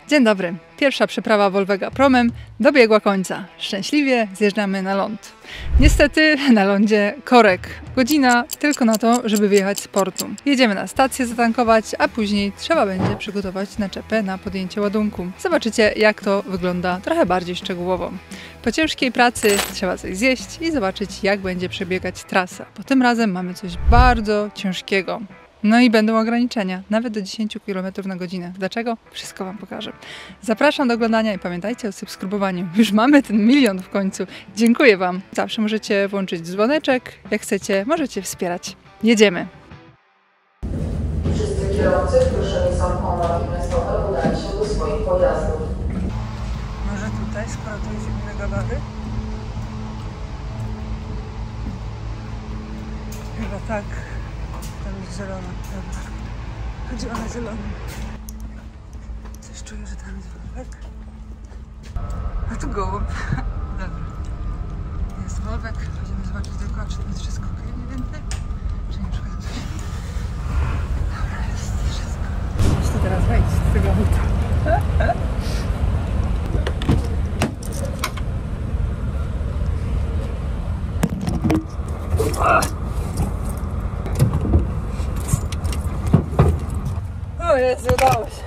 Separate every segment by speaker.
Speaker 1: Dzień dobry. Pierwsza przeprawa Volvega promem dobiegła końca. Szczęśliwie zjeżdżamy na ląd. Niestety na lądzie korek. Godzina tylko na to, żeby wyjechać z portu. Jedziemy na stację zatankować, a później trzeba będzie przygotować naczepę na podjęcie ładunku. Zobaczycie, jak to wygląda trochę bardziej szczegółowo. Po ciężkiej pracy trzeba coś zjeść i zobaczyć, jak będzie przebiegać trasa. Bo tym razem mamy coś bardzo ciężkiego. No i będą ograniczenia, nawet do 10 km na godzinę. Dlaczego? Wszystko Wam pokażę. Zapraszam do oglądania i pamiętajcie o subskrybowaniu. Już mamy ten 1 000 000 w końcu. Dziękuję Wam. Zawsze możecie włączyć dzwoneczek. Jak chcecie, możecie wspierać. Jedziemy!
Speaker 2: Wszyscy kierowcy proszeni są o natychmiastowe udanie się do swoich pojazdów.
Speaker 1: Może tutaj, skoro to jest inne gabary? Chyba tak. Tam jest zielona. Dobra. Chodzi ona zielona. Coś czuję, że tam jest Volvek. A tu gołąb. Dobra. Jest Volvek. Będziemy zobaczyć dookoła, czy to jest wszystko ok, mniej więcej. Czy nie przeszkadza coś. Dobra, jest wszystko. Muszę teraz wejść z tego auta. O Jezu, udało się.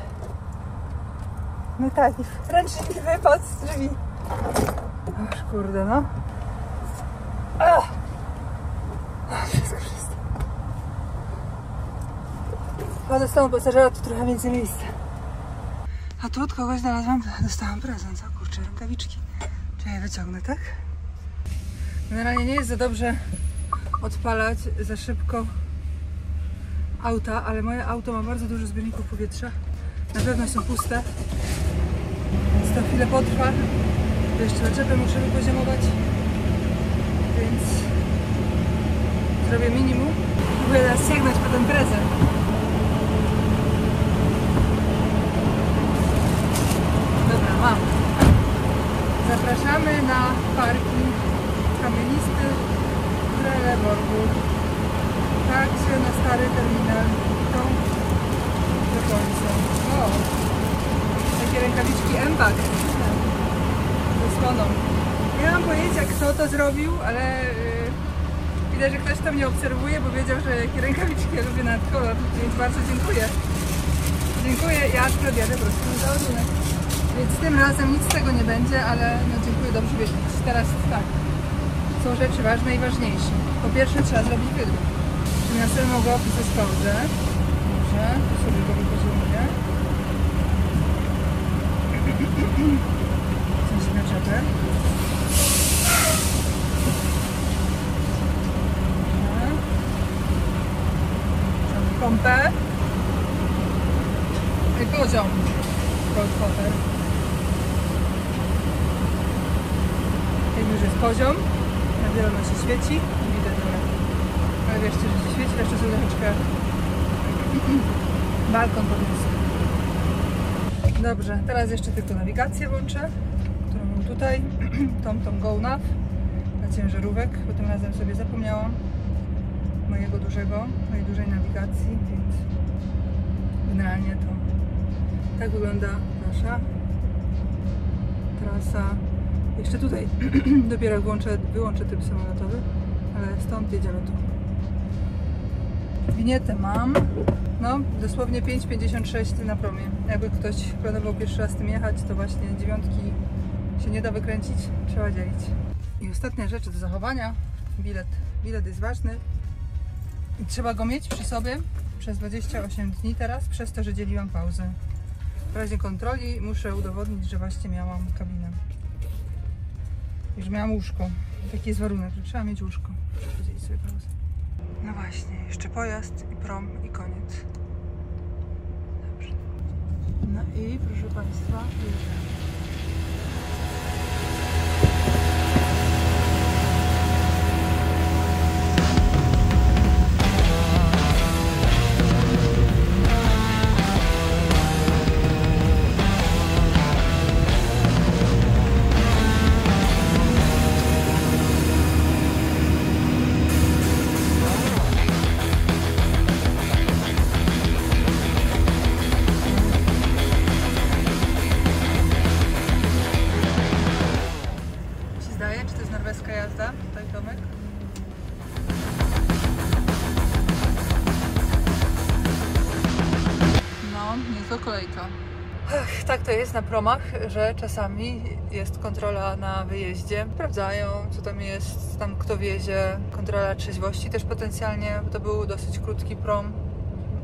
Speaker 1: No tak, ręcznik wypadł z drzwi. Aż kurde, no. Wszystko. Chodzę z tą pasażera, tu trochę więcej miejsca. A tu od kogoś znalazłam, dostałam prezent. O kurczę, rękawiczki. Czy ja je wyciągnę, tak? Generalnie nie jest za dobrze odpalać za szybko auta, ale moje auto ma bardzo dużo zbiorników powietrza. Na pewno są puste. Więc to chwilę potrwa. To jeszcze naczepę muszę wypoziomować. Więc zrobię minimum. Próbuję teraz sięgnąć po ten prezent. Dobra, mam. Zapraszamy na parking kamienisty w Trelleborgu. Tak się na stary terminal do końca. O! Takie rękawiczki M-Bag ze słoną. Nie mam pojęcia, kto to zrobił, ale widać, że ktoś to mnie obserwuje, bo wiedział, że jakie rękawiczki ja lubię na kolor, więc bardzo dziękuję. Dziękuję, ja akurat jadę po prostu za ładunek. Więc tym razem nic z tego nie będzie, ale no dziękuję, dobrze wiedzieć. Teraz tak, są rzeczy ważne i ważniejsze. Po pierwsze trzeba zrobić wydruk. Ja sobie mogę opisać pauzę. Dobrze, tu sobie go wypoziomuję. Coś na czapę. Pompę. I poziom. Fotel. Jak już jest poziom, na zielono się świeci i widać, że ale wierzcie, że się świeci, jeszcze sobie troszeczkę balkon podniosę. Dobrze, teraz jeszcze tylko nawigację włączę, którą mam tutaj, tą GoNav na ciężarówek, bo tym razem sobie zapomniałam mojej dużej nawigacji, więc generalnie to tak wygląda nasza trasa. Jeszcze tutaj dopiero wyłączę tryb samolotowy, ale stąd jedziemy tu. Winietę mam, no dosłownie 5,56 na promie. Jakby ktoś planował pierwszy raz tym jechać, to właśnie 9 się nie da wykręcić, trzeba dzielić. I ostatnia rzecz do zachowania, bilet. Bilet jest ważny i trzeba go mieć przy sobie przez 28 dni teraz, przez to, że dzieliłam pauzę. W razie kontroli muszę udowodnić, że właśnie miałam kabinę. I że miałam łóżko. Taki jest warunek, że trzeba mieć łóżko. Muszę podzielić sobie pauzę. No właśnie, jeszcze pojazd i prom i koniec. Dobrze. No i proszę Państwa, jedziemy. Ach, tak to jest na promach, że czasami jest kontrola na wyjeździe. Sprawdzają, co tam jest, tam kto wiezie. Kontrola trzeźwości też potencjalnie, bo to był dosyć krótki prom.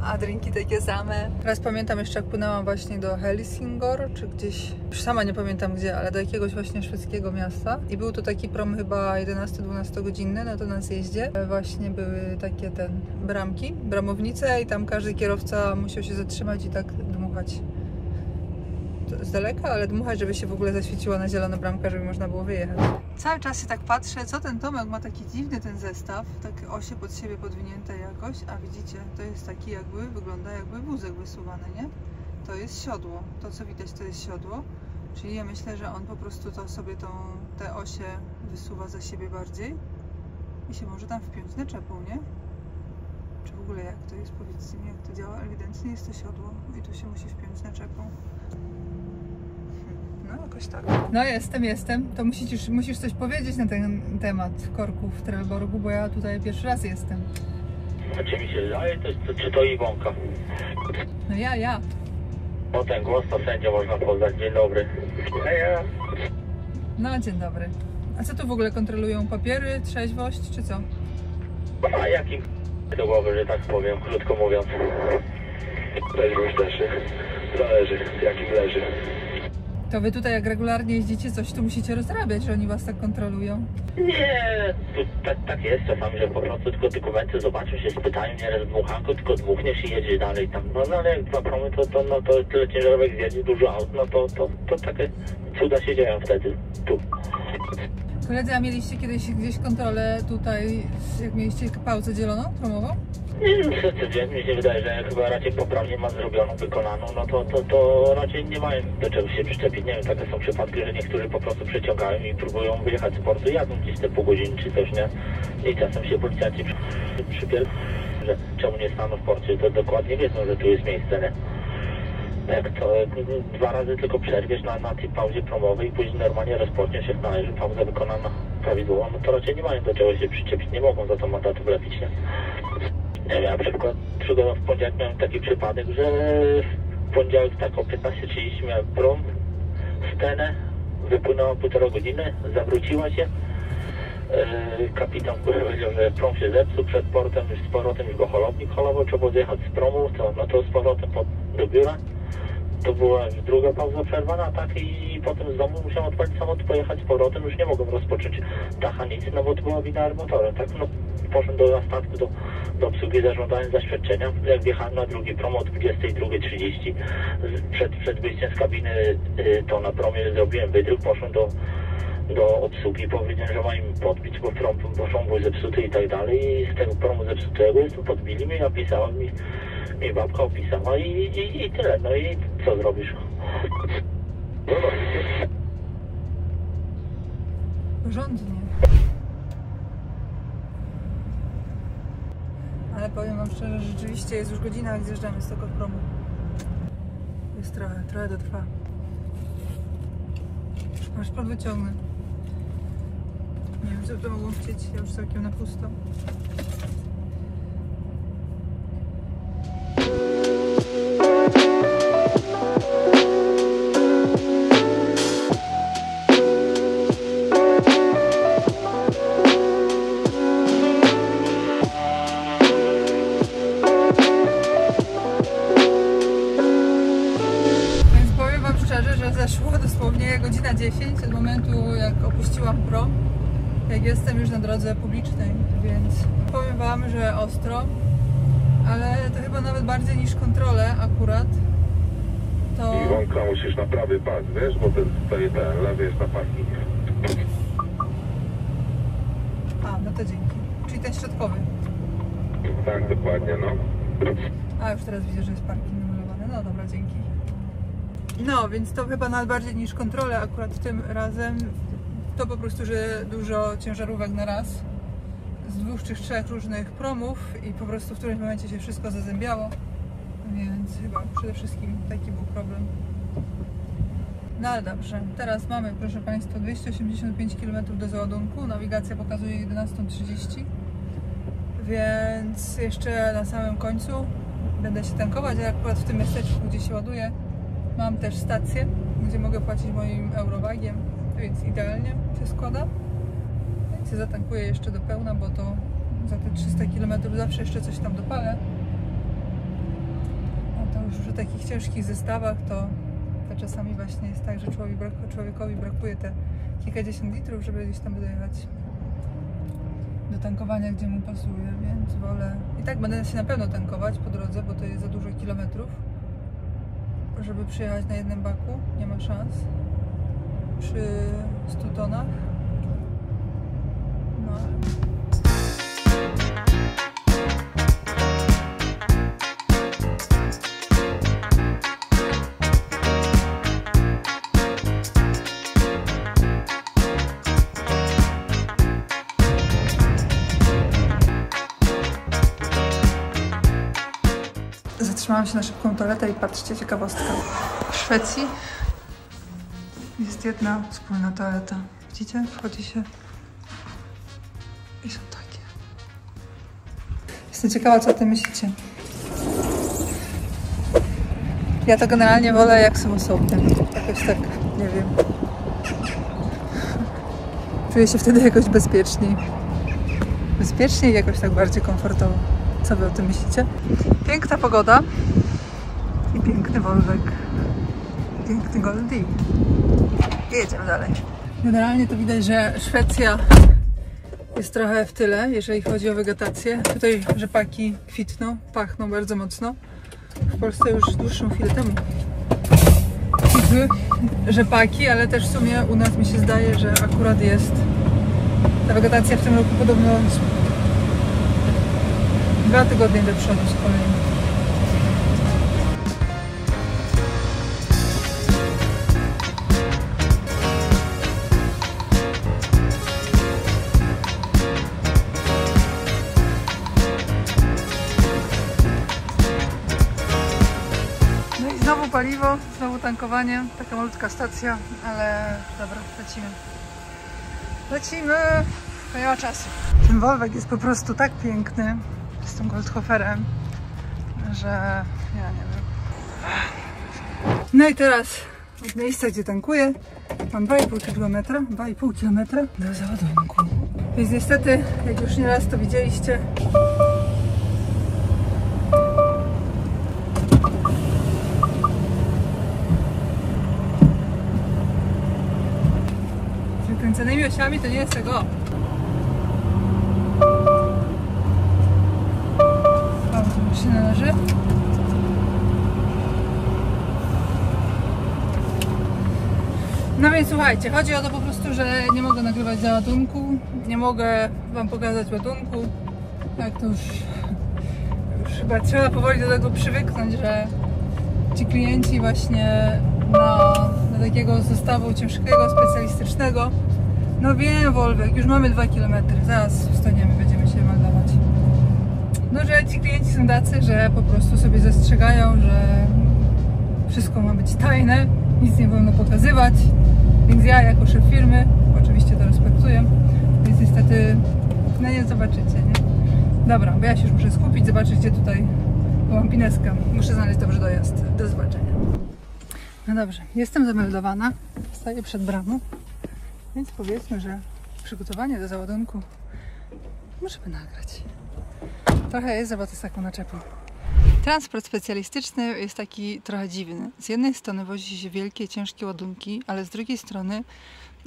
Speaker 1: A drinki takie same. Teraz pamiętam jeszcze, jak płynęłam właśnie do Helsingor, czy gdzieś, już sama nie pamiętam gdzie, ale do jakiegoś właśnie szwedzkiego miasta. I był to taki prom chyba 11-12 godzinny na to na zjeździe. Właśnie były takie bramownice i tam każdy kierowca musiał się zatrzymać i tak dmuchać. Z daleka, ale dmuchać, żeby się w ogóle zaświeciła na zielono bramka, żeby można było wyjechać. Cały czas się tak patrzę, co ten Tomek ma taki dziwny ten zestaw, takie osie pod siebie podwinięte jakoś, a widzicie, to jest taki jakby, wygląda jakby wózek wysuwany, nie? To jest siodło, to co widać to jest siodło, czyli ja myślę, że on po prostu to sobie te osie wysuwa za siebie bardziej i się może tam wpiąć naczepą, nie? Czy w ogóle jak to jest, powiedzcie mi, jak to działa, ewidentnie jest to siodło i tu się musi wpiąć naczepą. No jakoś tak. No jestem. To musisz coś powiedzieć na ten temat korków w Trelleborgu, bo ja tutaj pierwszy raz jestem.
Speaker 3: A czy mi się wydaje, czy to Iwonka?
Speaker 1: No ja.
Speaker 3: O, ten głos to sędzia można poznać. Dzień dobry. Ja.
Speaker 1: No dzień dobry. A co tu w ogóle kontrolują? Papiery, trzeźwość czy co?
Speaker 3: A jakim do głowy, że tak powiem, krótko mówiąc. Trzeźwość też. Zależy, jakim leży.
Speaker 1: To wy tutaj jak regularnie jeździcie, coś tu musicie rozrabiać, że oni was tak kontrolują?
Speaker 3: Nie, tak jest czasami, że po prostu tylko dokumenty zobaczą się, spytają, nie dmuchanko, tylko dmuchniesz i jedziesz dalej tam. No ale jak dwa promy, to tyle ciężarówek zjedzie, dużo aut, no to takie cuda się dzieją wtedy tu.
Speaker 1: Koledzy, a mieliście kiedyś gdzieś kontrolę tutaj, jak mieliście pałkę zieloną, promową?
Speaker 3: Nie, mi się wydaje, że chyba raczej poprawnie ma zrobioną, wykonaną, no to raczej nie mają do czego się przyczepić. Nie wiem, takie są przypadki, że niektórzy po prostu przeciągają i próbują wyjechać z portu, jadą gdzieś te pół godziny czy coś, nie? I czasem się policjanci przypierdolą, że czemu nie staną w porcie, to dokładnie wiedzą, że tu jest miejsce, nie? Jak to 2 razy tylko przerwiesz na tej pauzie promowej i później normalnie rozpoczniesz, jak należy, pauza wykonana prawidłowo, no to raczej nie mają do czego się przyczepić, nie mogą za to mandatu wlepić, nie? Ja na przykład w poniedziałek miałem taki przypadek, że w poniedziałek tak o 15:30 miałem prom, scenę, wypłynęła 1,5 godziny, zawróciła się. Kapitan powiedział, że prom się zepsuł przed portem, już z powrotem już go holownik holował, trzeba było zjechać z promu, to z powrotem do biura. To była już druga pauza przerwana, tak, i potem z domu musiałem odpalić samochód, pojechać z powrotem, już nie mogłem rozpocząć dacha nic, no bo to była wina armatora, tak, no poszedłem do statku, do obsługi, zażądałem zaświadczenia, jak wjechałem na drugi prom o 22:30, przed wyjściem z kabiny to na promie zrobiłem wydruk, poszłem do obsługi, powiedziałem, że mają mi podbić, bo prom był zepsuty i tak dalej, i z tego promu zepsutego jest, podbili mnie, napisała mi babka opisała i tyle, no i co zrobisz?
Speaker 1: Porządnie. Ale powiem wam szczerze, że rzeczywiście jest już godzina, jak zjeżdżamy z tego promu. Jest trochę to trwa. Aż podwyciągnę. Nie wiem, co to mogą chcieć, ja już całkiem na pusto. Zeszło dosłownie godzina 10 od momentu, jak opuściłam prom, jak jestem już na drodze publicznej, więc powiem wam, że ostro, ale to chyba nawet bardziej niż kontrolę akurat. To...
Speaker 4: Iwonka, musisz na prawy pas, wiesz, bo ten lewy jest na parking.
Speaker 1: A, no to dzięki. Czyli ten środkowy.
Speaker 4: Tak, dokładnie, no.
Speaker 1: A, już teraz widzę, że jest parking namalowany. No dobra, dzięki. No, więc to chyba nawet bardziej niż kontrolę akurat tym razem. To po prostu, że dużo ciężarówek na raz z 2 czy 3 różnych promów i po prostu w którymś momencie się wszystko zazębiało, więc chyba przede wszystkim taki był problem. No ale dobrze, teraz mamy, proszę Państwa, 285 km do załadunku, nawigacja pokazuje 11:30, więc jeszcze na samym końcu będę się tankować, a akurat w tym miasteczku, gdzie się ładuje, Mam też stację, gdzie mogę płacić moim eurowagiem, więc idealnie się składa. Więc się zatankuję jeszcze do pełna, bo to za te 300 km zawsze jeszcze coś tam dopalę. A to już przy takich ciężkich zestawach to czasami właśnie jest tak, że człowiekowi brakuje te kilkadziesiąt litrów, żeby gdzieś tam dojechać do tankowania, gdzie mu pasuje, więc wolę... I tak będę się na pewno tankować po drodze, bo to jest za dużo kilometrów, żeby przyjechać na jednym baku, nie ma szans przy 100 tonach. No ale... Zatrzymałam się na szybką toaletę i patrzcie, ciekawostka. W Szwecji jest jedna wspólna toaleta. Widzicie? Wchodzi się i są takie. Jestem ciekawa, co o tym myślicie. Ja to generalnie wolę, jak są osobne. Jakoś tak, nie wiem. Czuję się wtedy jakoś bezpieczniej. Bezpieczniej i jakoś tak bardziej komfortowo. Co wy o tym myślicie? Piękna pogoda i piękny Wolwek. Piękny Goldie. I jedziemy dalej. Generalnie to widać, że Szwecja jest trochę w tyle, jeżeli chodzi o wegetację. Tutaj rzepaki kwitną, pachną bardzo mocno. W Polsce już dłuższą chwilę temu kwitły rzepaki, ale też w sumie u nas mi się zdaje, że akurat jest ta wegetacja w tym roku podobno 2 tygodnie do przodu z kolei. No i znowu paliwo, znowu tankowanie. Taka malutka stacja, ale dobra, lecimy. Lecimy! To nie ma czasu. Ten Wolwek jest po prostu tak piękny z tym Goldhoferem, że ja nie wiem. No i teraz od miejsca, gdzie tankuję, mam 2,5 km, 2,5 km do załadunku. Więc niestety, jak już nieraz to widzieliście, z wykręconymi osiami to nie jest tego. Się należy. No więc słuchajcie, chodzi o to po prostu, że nie mogę nagrywać załadunku, nie mogę wam pokazać ładunku. Jak to już chyba trzeba powoli do tego przywyknąć, że ci klienci właśnie na takiego zestawu ciężkiego, specjalistycznego. No wiem, Wolwek, już mamy 2 km, zaraz wstaniemy, będziemy się meldować. No, że ci klienci są tacy, że po prostu sobie zastrzegają, że wszystko ma być tajne, nic nie wolno pokazywać, więc ja jako szef firmy oczywiście to respektuję, więc niestety no nie zobaczycie, nie? Dobra, bo ja się już muszę skupić, zobaczyć, gdzie tutaj mam pineskę, muszę znaleźć dobrze dojazd, do zobaczenia. No dobrze, jestem zameldowana, staję przed bramą, więc powiedzmy, że przygotowanie do załadunku możemy nagrać. Trochę jest zabawa z taką naczepą. Transport specjalistyczny jest taki trochę dziwny. Z jednej strony wozi się wielkie, ciężkie ładunki, ale z drugiej strony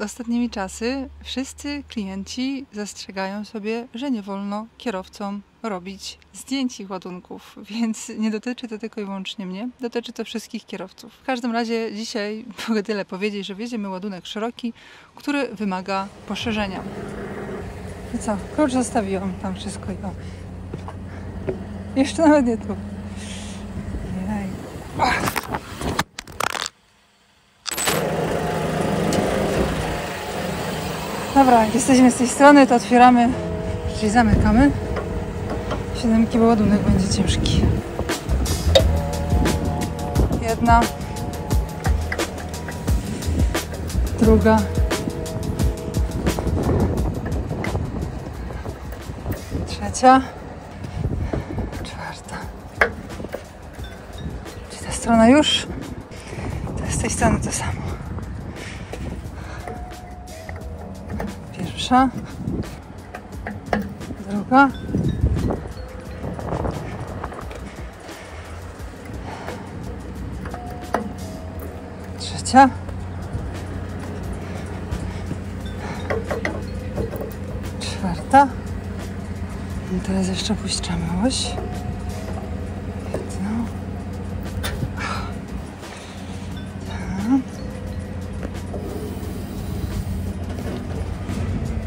Speaker 1: ostatnimi czasy wszyscy klienci zastrzegają sobie, że nie wolno kierowcom robić zdjęć ich ładunków, więc nie dotyczy to tylko i wyłącznie mnie, dotyczy to wszystkich kierowców. W każdym razie dzisiaj mogę tyle powiedzieć, że wjedziemy ładunek szeroki, który wymaga poszerzenia. I co? Klucz zostawiłam tam wszystko i o. Jeszcze nawet nie tu. Jej. Dobra, jak jesteśmy z tej strony, to otwieramy, czyli zamykamy. 7 kg ładunek będzie ciężki. Jedna. Druga. Trzecia. Czwarta. Czy ta strona już? tej strony to samo. Pierwsza. Druga. Trzecia. Czwarta. I teraz jeszcze puszczamy oś. Jedną.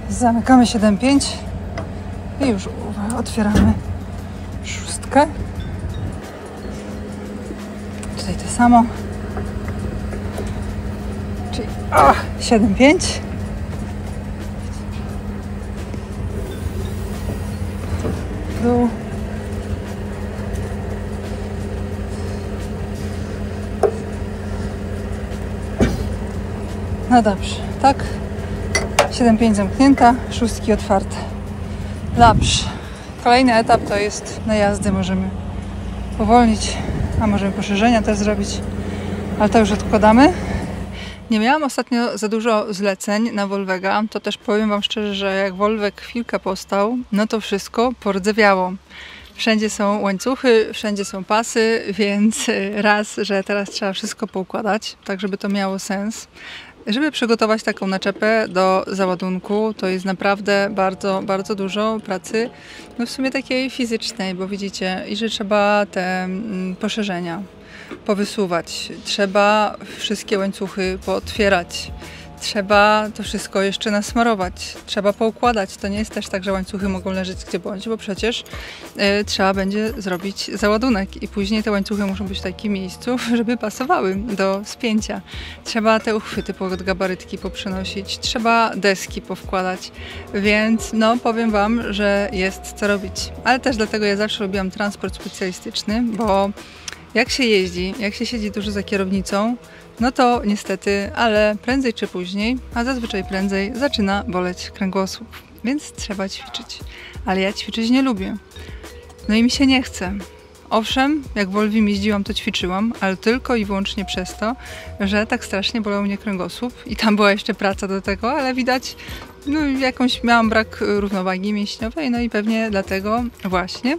Speaker 1: Zamykamy 7,5 i już otwieramy szóstkę. Tutaj to samo. Czyli 7,5. Dół. No dobrze, tak. 7,5 zamknięta, szóstki otwarte. Dobrze. Kolejny etap to jest najazdy. Możemy powolnić, a możemy poszerzenia też zrobić, ale to już odkładamy. Nie miałam ostatnio za dużo zleceń na Volvega. To też powiem Wam szczerze, że jak Volveg chwilkę postał, no to wszystko pordzewiało. Wszędzie są łańcuchy, wszędzie są pasy, więc raz, że teraz trzeba wszystko poukładać, tak żeby to miało sens. Żeby przygotować taką naczepę do załadunku, to jest naprawdę bardzo, bardzo dużo pracy, no w sumie takiej fizycznej, bo widzicie, i że trzeba te poszerzenia powysuwać, trzeba wszystkie łańcuchy pootwierać, trzeba to wszystko jeszcze nasmarować, trzeba poukładać. To nie jest też tak, że łańcuchy mogą leżeć gdzie bądź, bo przecież trzeba będzie zrobić załadunek i później te łańcuchy muszą być w takim miejscu, żeby pasowały do spięcia. Trzeba te uchwyty pod gabarytki poprzynosić, trzeba deski powkładać, więc no powiem Wam, że jest co robić. Ale też dlatego ja zawsze lubiłam transport specjalistyczny, bo jak się jeździ, jak się siedzi dużo za kierownicą, no to niestety, ale prędzej czy później, a zazwyczaj prędzej, zaczyna boleć kręgosłup, więc trzeba ćwiczyć. Ale ja ćwiczyć nie lubię. No i mi się nie chce. Owszem, jak w Volvim jeździłam, to ćwiczyłam, ale tylko i wyłącznie przez to, że tak strasznie bolał mnie kręgosłup i tam była jeszcze praca do tego, ale widać, no jakąś miałam brak równowagi mięśniowej, no i pewnie dlatego właśnie,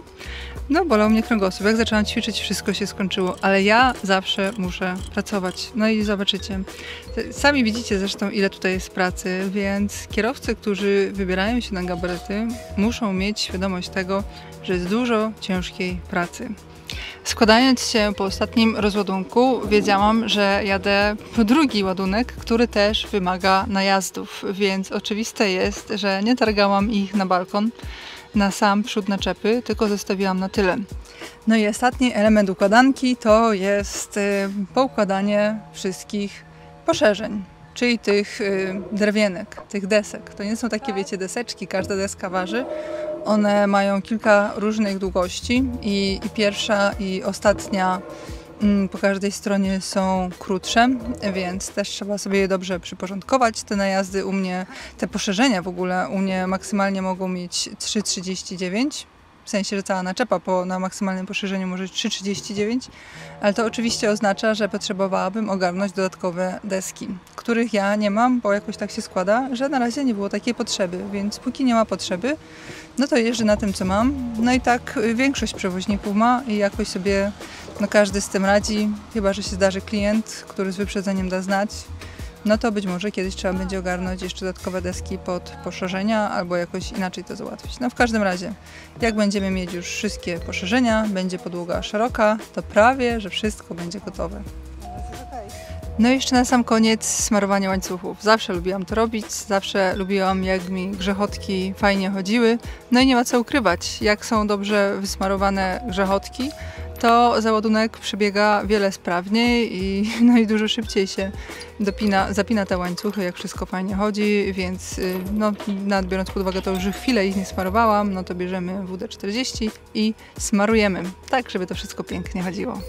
Speaker 1: no bolał mnie kręgosłup. Jak zaczęłam ćwiczyć, wszystko się skończyło, ale ja zawsze muszę pracować. No i zobaczycie. Sami widzicie zresztą, ile tutaj jest pracy, więc kierowcy, którzy wybierają się na gabaryty, muszą mieć świadomość tego, że jest dużo ciężkiej pracy. Składając się po ostatnim rozładunku, wiedziałam, że jadę po drugi ładunek, który też wymaga najazdów, więc oczywiste jest, że nie targałam ich na balkon, na sam przód naczepy, tylko zostawiłam na tyle. No i ostatni element układanki to jest poukładanie wszystkich poszerzeń, czyli tych drewienek, tych desek. To nie są takie, wiecie, deseczki, każda deska waży. One mają kilka różnych długości i pierwsza i ostatnia po każdej stronie są krótsze, więc też trzeba sobie je dobrze przyporządkować. Te najazdy u mnie, te poszerzenia w ogóle u mnie maksymalnie mogą mieć 3,39. W sensie, że cała naczepa na maksymalnym poszerzeniu może 3,39, ale to oczywiście oznacza, że potrzebowałabym ogarnąć dodatkowe deski, których ja nie mam, bo jakoś tak się składa, że na razie nie było takiej potrzeby, więc póki nie ma potrzeby, no to jeżdżę na tym, co mam. No i tak większość przewoźników ma i jakoś sobie no każdy z tym radzi, chyba że się zdarzy klient, który z wyprzedzeniem da znać, no to być może kiedyś trzeba będzie ogarnąć jeszcze dodatkowe deski pod poszerzenia albo jakoś inaczej to załatwić. No w każdym razie, jak będziemy mieć już wszystkie poszerzenia, będzie podłoga szeroka, to prawie, że wszystko będzie gotowe. No i jeszcze na sam koniec smarowanie łańcuchów. Zawsze lubiłam to robić, zawsze lubiłam, jak mi grzechotki fajnie chodziły. No i nie ma co ukrywać, jak są dobrze wysmarowane grzechotki, to załadunek przebiega wiele sprawniej i dużo szybciej się zapina te łańcuchy, jak wszystko fajnie chodzi, więc no, nawet biorąc pod uwagę to, że chwilę ich nie smarowałam, no to bierzemy WD-40 i smarujemy, tak żeby to wszystko pięknie chodziło.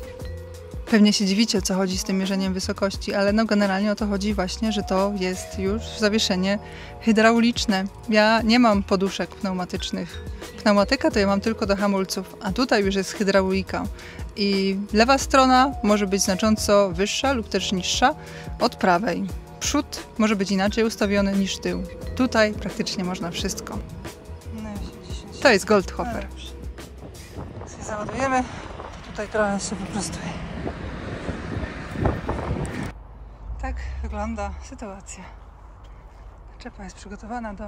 Speaker 1: Pewnie się dziwicie, o co chodzi z tym mierzeniem wysokości, ale no generalnie o to chodzi właśnie, że to jest już zawieszenie hydrauliczne. Ja nie mam poduszek pneumatycznych. Pneumatyka to ja mam tylko do hamulców, a tutaj już jest hydraulika. I lewa strona może być znacząco wyższa lub też niższa od prawej. Przód może być inaczej ustawiony niż tył. Tutaj praktycznie można wszystko. To jest Goldhofer. Jak załadujemy, tutaj trochę się wyprostuje. Tak wygląda sytuacja. Czepa jest przygotowana do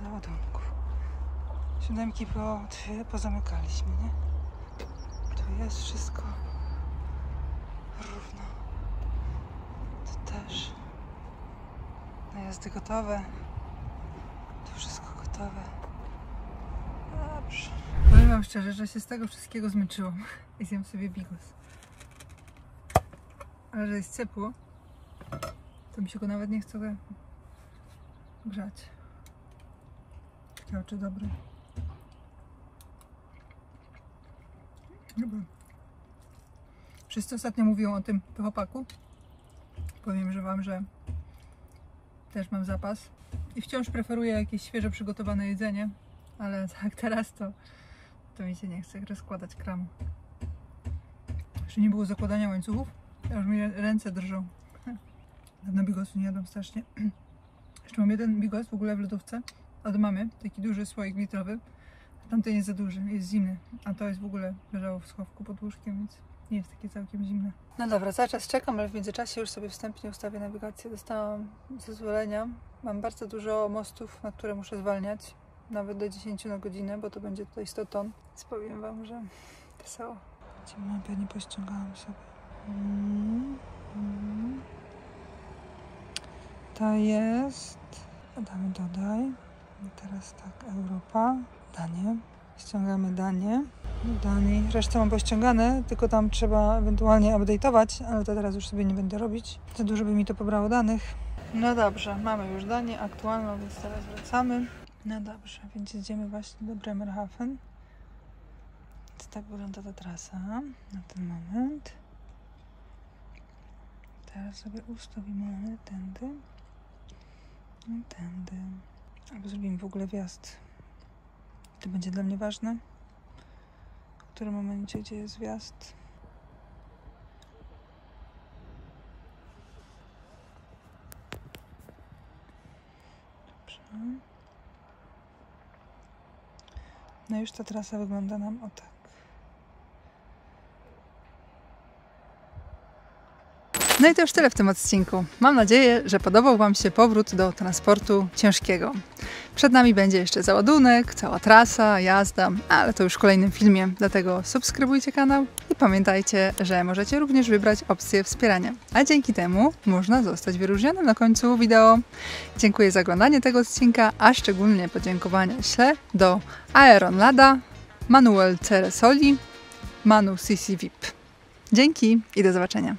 Speaker 1: załadunku. Siódemki pozamykaliśmy, nie? Tu jest wszystko równo. Tu też. Najazdy gotowe. Tu wszystko gotowe. Dobrze. Powiem wam szczerze, że się z tego wszystkiego zmęczyłam i zjem sobie bigos. Ale że jest ciepło, to mi się go nawet nie chce grzać. Takie oczy dobre. Dobra. Wszyscy ostatnio mówią o tym chłopaku. Powiem wam, że też mam zapas i wciąż preferuję jakieś świeżo przygotowane jedzenie, ale tak teraz to mi się nie chce rozkładać kramu. Jeszcze nie było zakładania łańcuchów, już mi ręce drżą. Dawno bigosu nie jadłam strasznie. Jeszcze mam jeden bigos w ogóle w lodówce od mamy, taki duży słoik litrowy. Tamten jest za duży, jest zimny, a to jest w ogóle leżało w schowku pod łóżkiem, więc nie jest takie całkiem zimne. No dobra, cały czas czekam, ale w międzyczasie już sobie wstępnie ustawię nawigację. Dostałam zezwolenia. Mam bardzo dużo mostów, na które muszę zwalniać. Nawet do 10 na godzinę, bo to będzie tutaj 100 ton. Więc powiem wam, że wesoło. Mapę nie pościągałam sobie. To jest... Dodaj. I teraz tak, Europa. Danie. Ściągamy Danię. Danii. Resztę mam pościągane, tylko tam trzeba ewentualnie update'ować, ale to teraz już sobie nie będę robić. Za dużo by mi to pobrało danych. No dobrze, mamy już Danię aktualną, więc teraz wracamy. No dobrze, więc jedziemy właśnie do Bremerhaven. Więc tak wygląda ta trasa na ten moment. Teraz sobie ustawimy tędy i tędy. Albo zrobimy w ogóle wjazd. To będzie dla mnie ważne. W którym momencie, gdzie jest wjazd. Dobrze. No już ta trasa wygląda nam o tak. No i to już tyle w tym odcinku. Mam nadzieję, że podobał wam się powrót do transportu ciężkiego. Przed nami będzie jeszcze załadunek, cała trasa, jazda, ale to już w kolejnym filmie, dlatego subskrybujcie kanał i pamiętajcie, że możecie również wybrać opcję wspierania, a dzięki temu można zostać wyróżnionym na końcu wideo. Dziękuję za oglądanie tego odcinka, a szczególnie podziękowania ślę do Aeron Lada, Manuel Ceresoli, Manu CC VIP. Dzięki i do zobaczenia.